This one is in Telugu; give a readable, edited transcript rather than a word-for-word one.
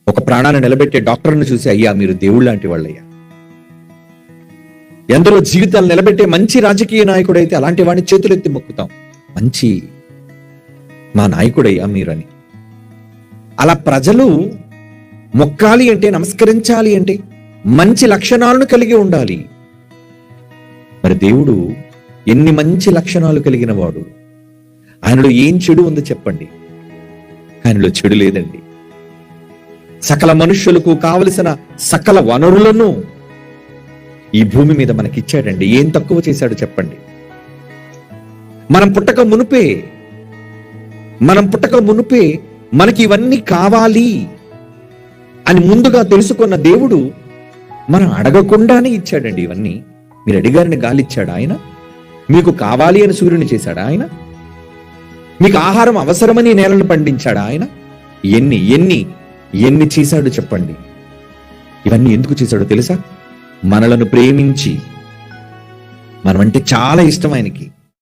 ఒక ప్రాణాన్ని నిలబెట్టే డాక్టర్ని చూసి, అయ్యా మీరు దేవుళ్ళ లాంటి వాళ్ళయ్యా. ఎందరో జీవితాలు నిలబెట్టే మంచి రాజకీయ నాయకుడైతే అలాంటి వాడిని చేతులెత్తి మొక్కుతాం, మంచి మా నాయకుడయ్యా మీరని. అలా ప్రజలు మొక్కాలి అంటే, నమస్కరించాలి అంటే మంచి లక్షణాలను కలిగి ఉండాలి. మరి దేవుడు ఎన్ని మంచి లక్షణాలు కలిగిన వాడు. ఆయనలో ఏం చెడు ఉందో చెప్పండి? ఆయనలో చెడు లేదండి. సకల మనుష్యులకు కావలసిన సకల వనరులను ఈ భూమి మీద మనకిచ్చాడండి. ఏం తక్కువ చేశాడు చెప్పండి? మనం పుట్టక మునుపే మనకి ఇవన్నీ కావాలి అని ముందుగా తెలుసుకున్న దేవుడు మనం అడగకుండానే ఇచ్చాడండి ఇవన్నీ. మీరు అడిగారని గాలిచ్చాడు ఆయన. మీకు కావాలి అని సూర్యుని చేశాడు ఆయన. మీకు ఆహారం అవసరమని నేలను పండించాడు ఆయన. ఎన్ని ఎన్ని ఎన్ని చేశాడు చెప్పండి? ఇవన్నీ ఎందుకు చేశాడో తెలుసా? మనలను ప్రేమించి, మనమంటే చాలా ఇష్టం ఆయనకి.